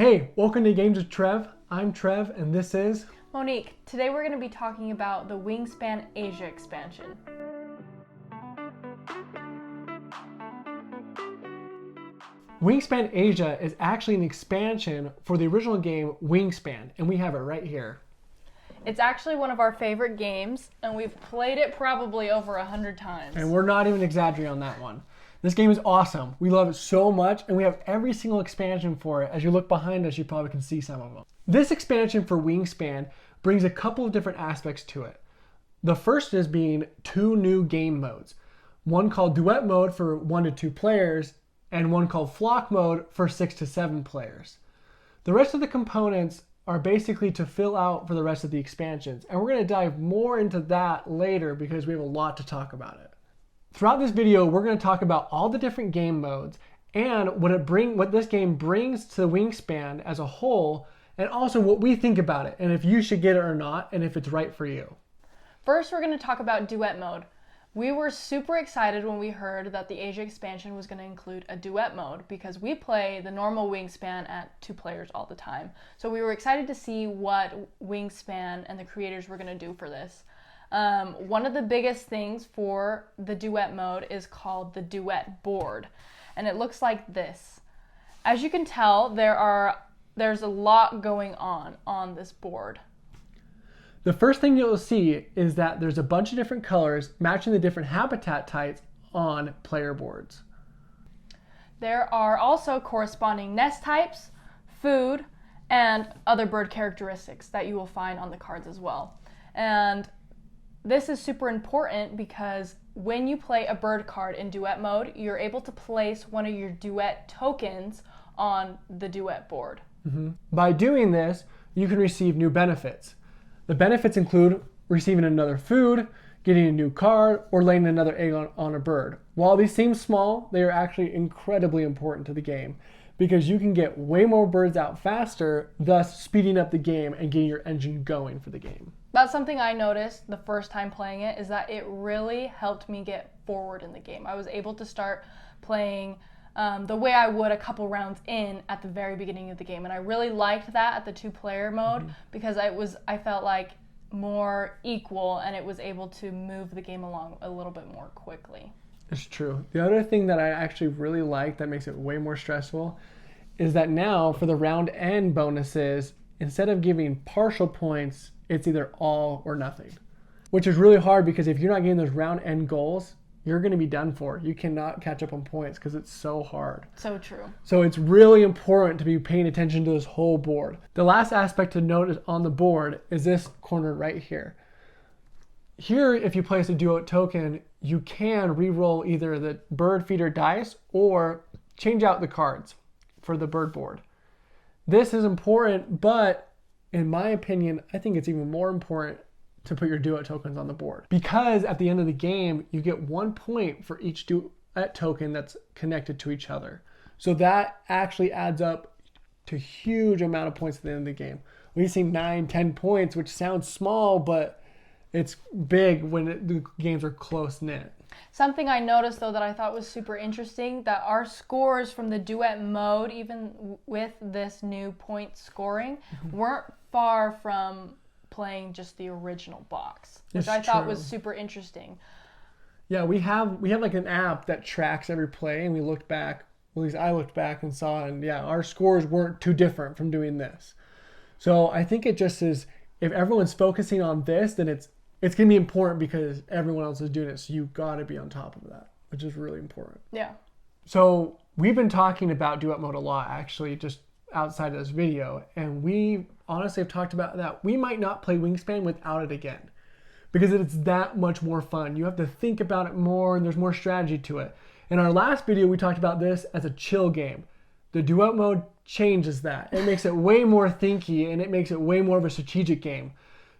Hey, welcome to Games with Trev. I'm Trev and this is Monique. Today we're going to be talking about the Wingspan Asia expansion. Wingspan Asia is actually an expansion for the original game Wingspan, and we have it right here. It's actually one of our favorite games, and we've played it probably over 100 times. And we're not even exaggerating on that one. This game is awesome. We love it so much, and we have every single expansion for it. As you look behind us, you probably can see some of them. This expansion for Wingspan brings a couple of different aspects to it. The first is being 2 new game modes. One called Duet Mode for 1 to 2 players, and one called Flock Mode for 6 to 7 players. The rest of the components are basically to fill out for the rest of the expansions, and we're going to dive more into that later because we have a lot to talk about it. Throughout this video, we're going to talk about all the different game modes and what this game brings to Wingspan as a whole, and also what we think about it, and if you should get it or not, and if it's right for you. First, we're going to talk about Duet Mode. We were super excited when we heard that the Asia expansion was going to include a Duet Mode because we play the normal Wingspan at 2 players all the time. So we were excited to see what Wingspan and the creators were going to do for this. One of the biggest things for the Duet Mode is called the Duet Board, and it looks like this. As you can tell, there's a lot going on this board. The first thing you'll see is that there's a bunch of different colors matching the different habitat types on player boards. There are also corresponding nest types, food, and other bird characteristics that you will find on the cards as well. And this is super important because when you play a bird card in Duet Mode, you're able to place one of your Duet tokens on the Duet board. By doing this, you can receive new benefits. The benefits include receiving another food, getting a new card, or laying another egg on a bird. While these seem small, they are actually incredibly important to the game because you can get way more birds out faster, thus speeding up the game and getting your engine going for the game. That's something I noticed the first time playing it, is that it really helped me get forward in the game. I was able to start playing the way I would a couple rounds in at the very beginning of the game. And I really liked that at the 2-player mode because I felt like more equal and it was able to move the game along a little bit more quickly. It's true. The other thing that I actually really like that makes it way more stressful is that now for the round end bonuses, instead of giving partial points, it's either all or nothing, which is really hard because if you're not getting those round end goals, you're going to be done for. You cannot catch up on points because it's so hard. So true. So it's really important to be paying attention to this whole board. The last aspect to note on the board is this corner right here. Here, if you place a Duet token, you can re-roll either the bird feeder dice or change out the cards for the bird board. This is important, but in my opinion, I think it's even more important to put your Duet tokens on the board because at the end of the game, you get 1 point for each Duet token that's connected to each other. So that actually adds up to a huge amount of points at the end of the game. We've seen 9-10 points, which sounds small, but it's big when the games are close knit. Something I noticed though that I thought was super interesting, that our scores from the Duet Mode, even with this new point scoring, weren't far from playing just the original box, which I thought was super interesting. Yeah, we have like an app that tracks every play, and we looked back, at least I looked back and saw, and yeah, our scores weren't too different from doing this. So I think it just is, if everyone's focusing on this, then it's going to be important because everyone else is doing it, so you've got to be on top of that, which is really important. Yeah. So we've been talking about Duet Mode a lot, actually, just outside of this video, and we honestly have talked about that we might not play Wingspan without it again because it's that much more fun. You have to think about it more and there's more strategy to it. In our last video, we talked about this as a chill game. The Duet Mode changes that. It makes it way more thinky and it makes it way more of a strategic game.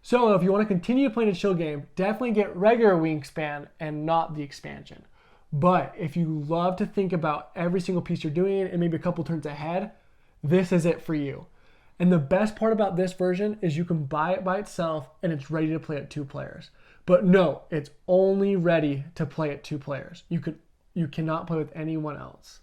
So if you want to continue playing a chill game, definitely get regular Wingspan and not the expansion. But if you love to think about every single piece you're doing and maybe a couple turns ahead, this is it for you. And the best part about this version is you can buy it by itself and it's ready to play at 2 players. But no, it's only ready to play at 2 players. You cannot play with anyone else.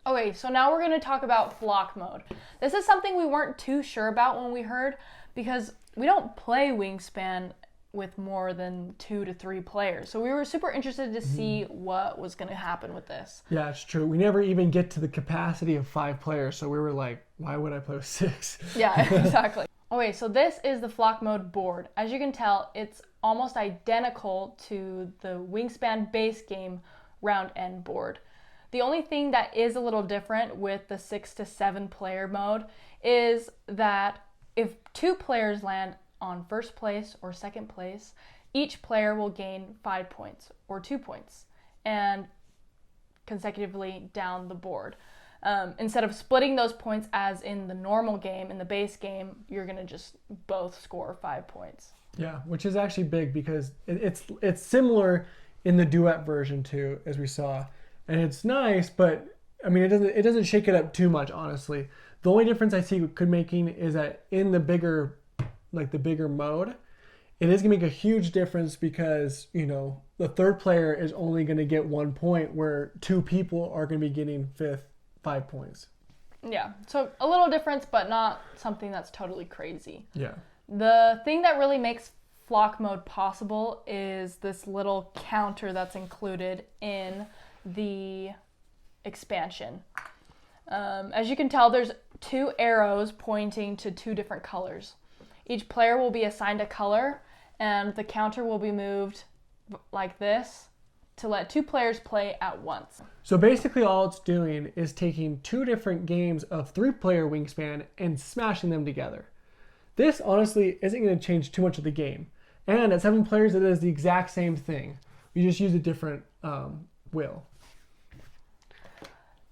Okay, so now we're going to talk about flock mode. This is something we weren't too sure about when we heard, because we don't play Wingspan with more than 2 to 3 players. So we were super interested to see what was going to happen with this. Yeah, it's true. We never even get to the capacity of 5 players, so we were like, why would I play with 6? Yeah, exactly. Okay, so this is the flock mode board. As you can tell, it's almost identical to the Wingspan base game round end board. The only thing that is a little different with the 6 to 7 player mode is that if 2 players land on first place or second place, each player will gain 5 points or 2 points and consecutively down the board. Instead of splitting those points as in the normal game, in the base game, you're going to just both score 5 points. Yeah, which is actually big because it's similar in the duet version too, as we saw. And it's nice, but I mean, it doesn't shake it up too much, honestly. The only difference I see could making is that in the bigger mode, it is gonna make a huge difference because, you know, the third player is only gonna get 1 point where 2 people are gonna be getting 5 points. Yeah, so a little difference, but not something that's totally crazy. Yeah. The thing that really makes flock mode possible is this little counter that's included in the expansion. As you can tell, there's 2 arrows pointing to 2 different colors. Each player will be assigned a color, and the counter will be moved like this to let 2 players play at once. So basically all it's doing is taking 2 different games of 3-player Wingspan and smashing them together. This honestly isn't going to change too much of the game. And at 7 players, it is the exact same thing. We just use a different wheel.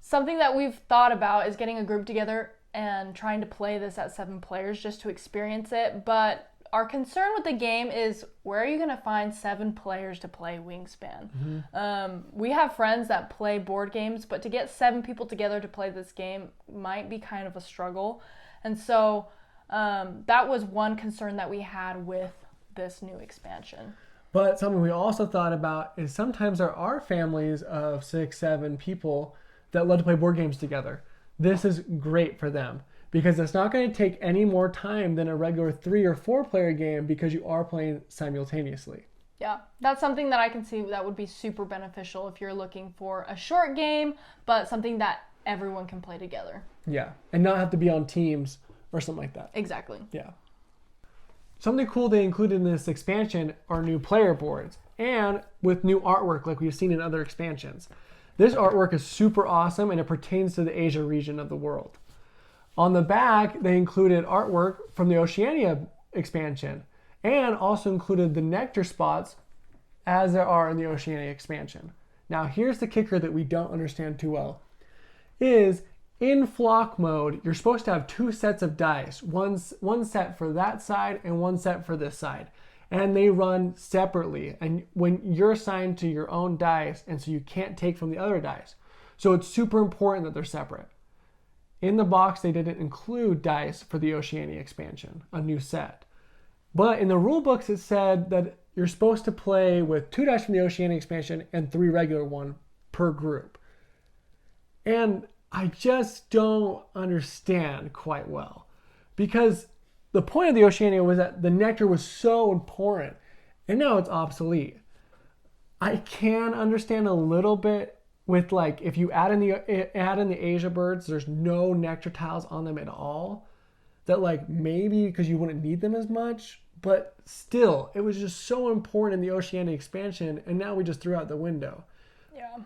Something that we've thought about is getting a group together and trying to play this at 7 players just to experience it. But our concern with the game is, where are you going to find 7 players to play Wingspan? We have friends that play board games, but to get 7 people together to play this game might be kind of a struggle. And so that was one concern that we had with this new expansion. But something we also thought about is sometimes there are families of 6, 7 people that love to play board games together. This is great for them because it's not going to take any more time than a regular 3 or 4 player game because you are playing simultaneously. Yeah, that's something that I can see that would be super beneficial if you're looking for a short game, but something that everyone can play together. Yeah, and not have to be on teams or something like that. Exactly. Yeah. Something cool they included in this expansion are new player boards and with new artwork like we've seen in other expansions. This artwork is super awesome and it pertains to the Asia region of the world. On the back, they included artwork from the Oceania expansion and also included the nectar spots as there are in the Oceania expansion. Now here's the kicker that we don't understand too well, is in flock mode, you're supposed to have 2 sets of dice, one set for that side and one set for this side. And they run separately. And when you're assigned to your own dice, and so you can't take from the other dice. So it's super important that they're separate. In the box, they didn't include dice for the Oceania expansion, a new set. But in the rule books, it said that you're supposed to play with 2 dice from the Oceania expansion and 3 regular one per group. And I just don't understand quite well. Because the point of the Oceania was that the nectar was so important, and now it's obsolete. I can understand a little bit with like if you add in the Asia birds, there's no nectar tiles on them at all. That like maybe because you wouldn't need them as much, but still, it was just so important in the Oceania expansion, and now we just threw out the window. Yeah.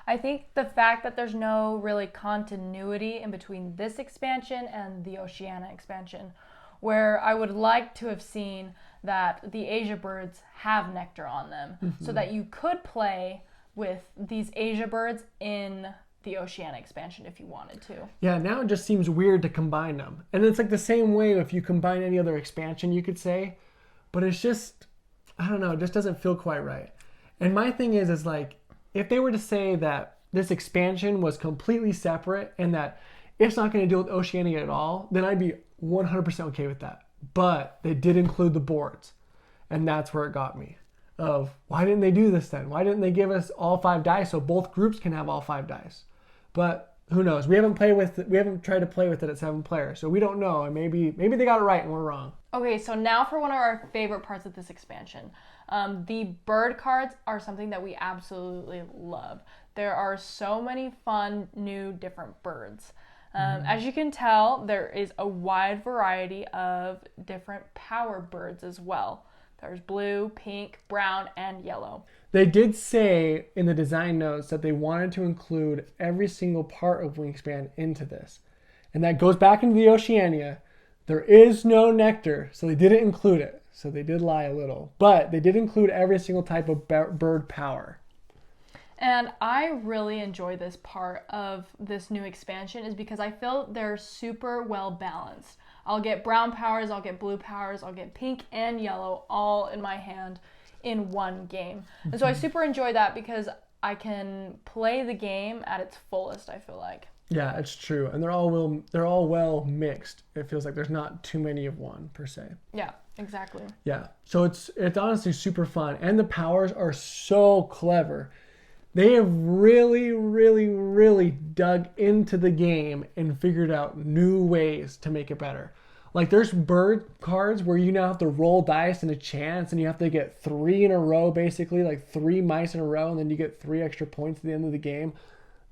I think the fact that there's no really continuity in between this expansion and the Oceania expansion, where I would like to have seen that the Asia birds have nectar on them so that you could play with these Asia birds in the Oceania expansion if you wanted to. Yeah, now it just seems weird to combine them. And it's like the same way if you combine any other expansion, you could say, but it's just, I don't know, it just doesn't feel quite right. And my thing is like, if they were to say that this expansion was completely separate and that it's not going to deal with Oceania at all, then I'd be 100% okay with that. But they did include the boards, and that's where it got me. Of why didn't they do this then? Why didn't they give us all 5 dice so both groups can have all 5 dice? But Who knows? We haven't tried to play with it at 7 players, so we don't know. And maybe they got it right and we're wrong. Okay, so now for one of our favorite parts of this expansion. The bird cards are something that we absolutely love. There are so many fun, new, different birds. As you can tell, there is a wide variety of different power birds as well. There's blue, pink, brown, and yellow. They did say in the design notes that they wanted to include every single part of Wingspan into this. And that goes back into the Oceania. There is no nectar, so they didn't include it. So they did lie a little. But they did include every single type of bird power. And I really enjoy this part of this new expansion is because I feel they're super well balanced. I'll get brown powers, I'll get blue powers, I'll get pink and yellow all in my hand in one game. And so I super enjoy that because I can play the game at its fullest, I feel like. Yeah, it's true. And they're all well mixed. It feels like there's not too many of one per se. Yeah, exactly. Yeah. So it's honestly super fun. And the powers are so clever. They have really, really, really dug into the game and figured out new ways to make it better. Like there's bird cards where you now have to roll dice and a chance and you have to get 3 in a row, basically, like 3 mice in a row, and then you get 3 extra points at the end of the game.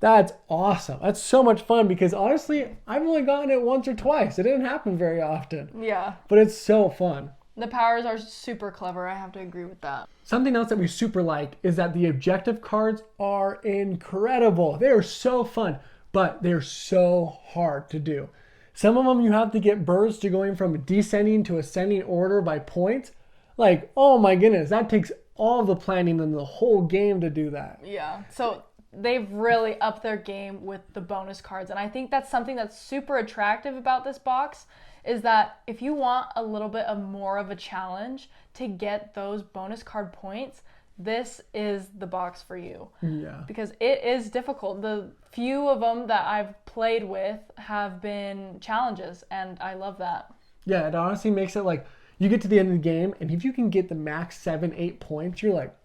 That's awesome. That's so much fun because honestly, I've only gotten it once or twice. It didn't happen very often. Yeah. But it's so fun. The powers are super clever. I have to agree with that. Something else that we super like is that the objective cards are incredible. They are so fun, but they're so hard to do. Some of them you have to get birds to going from descending to ascending order by points. Like, oh my goodness, that takes all the planning in the whole game to do that. Yeah. So they've really upped their game with the bonus cards. And I think that's something that's super attractive about this box is that if you want a little bit of more of a challenge to get those bonus card points, this is the box for you. Yeah. Because it is difficult. The few of them that I've played with have been challenges, and I love that. Yeah, it honestly makes it like you get to the end of the game, and if you can get the max 7-8 points, you're like,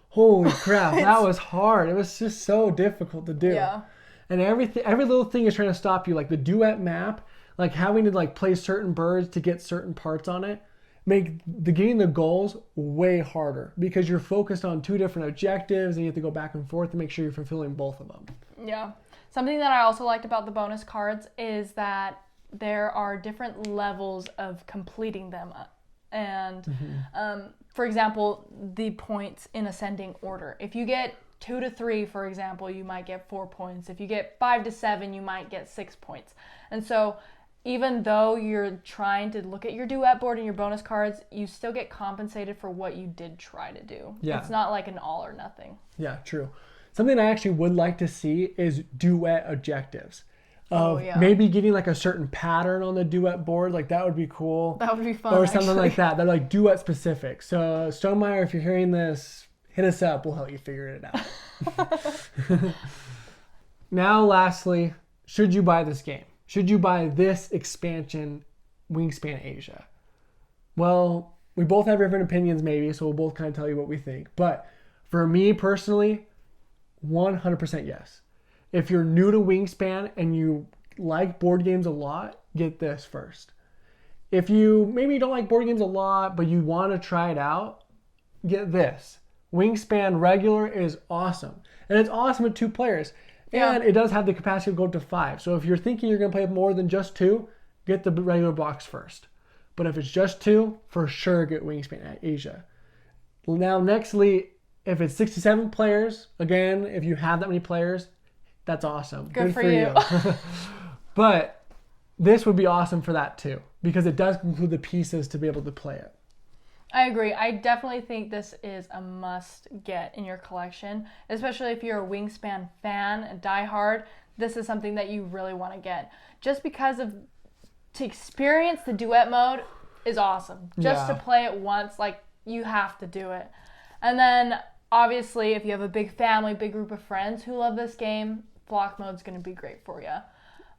holy crap, that was hard. It was just so difficult to do. Yeah. And every little thing is trying to stop you, like the duet map. Like having to like play certain birds to get certain parts on it make getting the goals way harder because you're focused on 2 different objectives and you have to go back and forth to make sure you're fulfilling both of them. Yeah. Something that I also liked about the bonus cards is that there are different levels of completing them. And for example, the points in ascending order. If you get 2 to 3, for example, you might get 4 points. If you get 5 to 7, you might get 6 points. And so even though you're trying to look at your duet board and your bonus cards, you still get compensated for what you did try to do. Yeah. It's not like an all or nothing. Yeah, true. Something I actually would like to see is duet objectives. Maybe getting like a certain pattern on the duet board, like that would be cool. That would be fun. Or something like that. They're like duet specific. So Stonemaier, if you're hearing this, hit us up. We'll help you figure it out. Now, lastly, should you buy this game? Should you buy this expansion, Wingspan Asia? Well, we both have different opinions maybe, so we'll both kind of tell you what we think. But for me personally, 100% yes. If you're new to Wingspan and you like board games a lot, get this first. If you maybe don't like board games a lot, but you want to try it out, get this. Wingspan regular is awesome. And it's awesome at 2 players. And it does have the capacity to go up to 5. So if you're thinking you're going to play more than just 2, get the regular box first. But if it's just 2, for sure get Wingspan Asia. Now, nextly, if it's 67 players, again, if you have that many players, that's awesome. Good for you. But this would be awesome for that too, because it does include the pieces to be able to play it. I agree. I definitely think this is a must get in your collection, especially if you're a Wingspan fan, a diehard. This is something that you really want to get. Just because to experience the duet mode is awesome. Just to play it once, like you have to do it. And then obviously if you have a big family, big group of friends who love this game, flock mode is going to be great for you.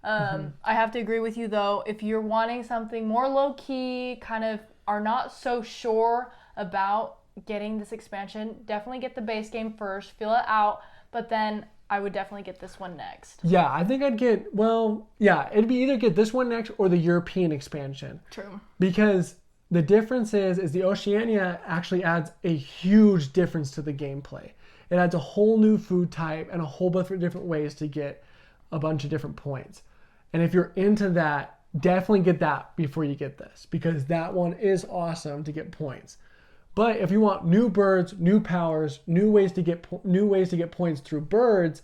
I have to agree with you though, if you're wanting something more low-key, kind of are not so sure about getting this expansion, definitely get the base game first, feel it out, but then I would definitely get this one next. Yeah, I think I'd get, well, yeah, it'd be either get this one next or the European expansion. True. Because the difference is the Oceania actually adds a huge difference to the gameplay. It adds a whole new food type and a whole bunch of different ways to get a bunch of different points. And if you're into that, definitely get that before you get this, because that one is awesome to get points. But if you want new birds, new powers, new ways to get points through birds,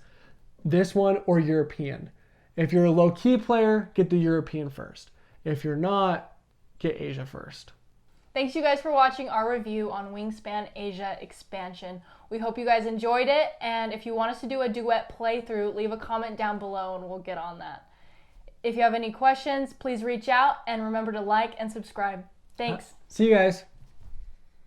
this one or European. If you're a low-key player, get the European first. If you're not, get Asia first. Thanks you guys for watching our review on Wingspan Asia expansion. We hope you guys enjoyed it, and if you want us to do a duet playthrough, leave a comment down below and we'll get on that. If you have any questions, please reach out, and remember to like and subscribe. Thanks. See you guys.